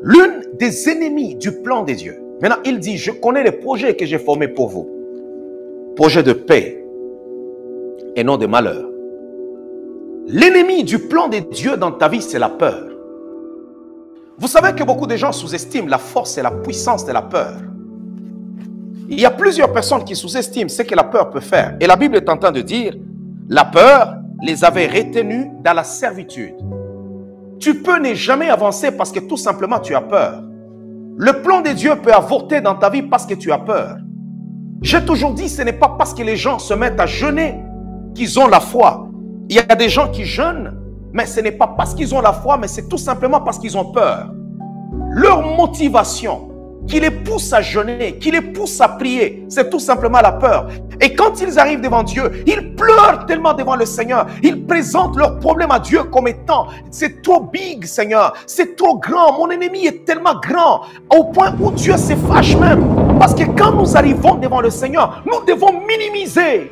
l'une des ennemis du plan de Dieu. Maintenant, il dit, je connais les projets que j'ai formés pour vous. Projets de paix et non de malheur. L'ennemi du plan de Dieu dans ta vie, c'est la peur. Vous savez que beaucoup de gens sous-estiment la force et la puissance de la peur. Il y a plusieurs personnes qui sous-estiment ce que la peur peut faire. Et la Bible est en train de dire, la peur les avait retenus dans la servitude. Tu peux ne jamais avancer parce que tout simplement tu as peur. Le plan de Dieu peut avorter dans ta vie parce que tu as peur. J'ai toujours dit, ce n'est pas parce que les gens se mettent à jeûner qu'ils ont la foi. Il y a des gens qui jeûnent, mais ce n'est pas parce qu'ils ont la foi, mais c'est tout simplement parce qu'ils ont peur. Leur motivation qui les pousse à jeûner, qui les pousse à prier, c'est tout simplement la peur. Et quand ils arrivent devant Dieu, ils pleurent tellement devant le Seigneur. Ils présentent leurs problèmes à Dieu comme étant, c'est trop big, Seigneur, c'est trop grand, mon ennemi est tellement grand, au point où Dieu se fâche même. Parce que quand nous arrivons devant le Seigneur, nous devons minimiser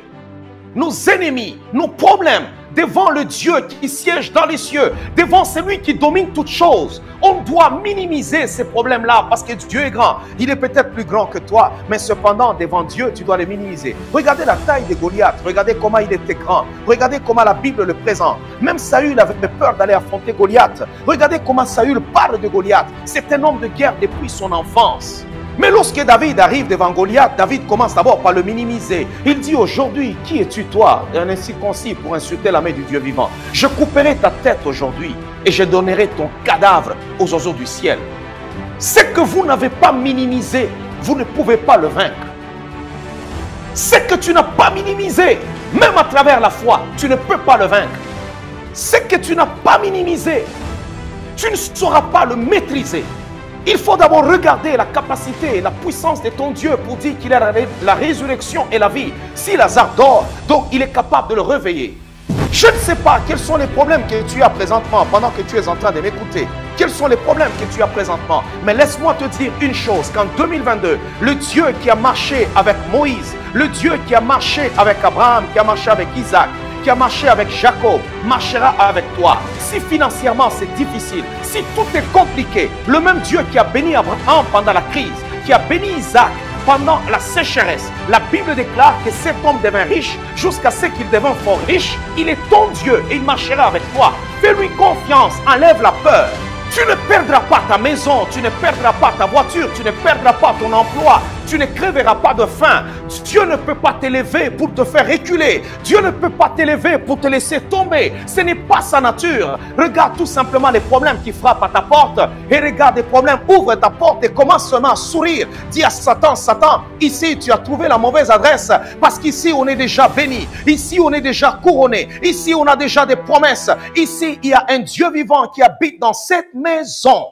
nos ennemis, nos problèmes, devant le Dieu qui siège dans les cieux, devant celui qui domine toutes choses. On doit minimiser ces problèmes-là parce que Dieu est grand. Il est peut-être plus grand que toi, mais cependant, devant Dieu, tu dois les minimiser. Regardez la taille de Goliath, regardez comment il était grand, regardez comment la Bible le présente. Même Saül avait peur d'aller affronter Goliath. Regardez comment Saül parle de Goliath. C'est un homme de guerre depuis son enfance. Mais lorsque David arrive devant Goliath, David commence d'abord par le minimiser. Il dit aujourd'hui, qui es-tu toi, un incirconcis pour insulter la main du Dieu vivant? Je couperai ta tête aujourd'hui et je donnerai ton cadavre aux oiseaux du ciel. Ce que vous n'avez pas minimisé, vous ne pouvez pas le vaincre. Ce que tu n'as pas minimisé, même à travers la foi, tu ne peux pas le vaincre. Ce que tu n'as pas minimisé, tu ne sauras pas le maîtriser. Il faut d'abord regarder la capacité et la puissance de ton Dieu pour dire qu'il a la résurrection et la vie. Si Lazare dort, donc il est capable de le réveiller. Je ne sais pas quels sont les problèmes que tu as présentement pendant que tu es en train de m'écouter. Quels sont les problèmes que tu as présentement? Mais laisse-moi te dire une chose, qu'en 2022, le Dieu qui a marché avec Moïse, le Dieu qui a marché avec Abraham, qui a marché avec Isaac, qui a marché avec Jacob, marchera avec toi. Si financièrement c'est difficile, si tout est compliqué, le même Dieu qui a béni Abraham pendant la crise, qui a béni Isaac pendant la sécheresse, la Bible déclare que cet homme devint riche jusqu'à ce qu'il devint fort riche. Il est ton Dieu et il marchera avec toi. Fais-lui confiance, enlève la peur. Tu ne perdras pas ta maison, tu ne perdras pas ta voiture, tu ne perdras pas ton emploi, tu ne crèveras pas de faim. Dieu ne peut pas t'élever pour te faire reculer. Dieu ne peut pas t'élever pour te laisser tomber. Ce n'est pas sa nature. Regarde tout simplement les problèmes qui frappent à ta porte et regarde les problèmes, ouvre ta porte et commence seulement à sourire. Dis à Satan, Satan, ici tu as trouvé la mauvaise adresse parce qu'ici on est déjà béni. Ici on est déjà couronné. Ici on a déjà des promesses. Ici il y a un Dieu vivant qui habite dans cette maison.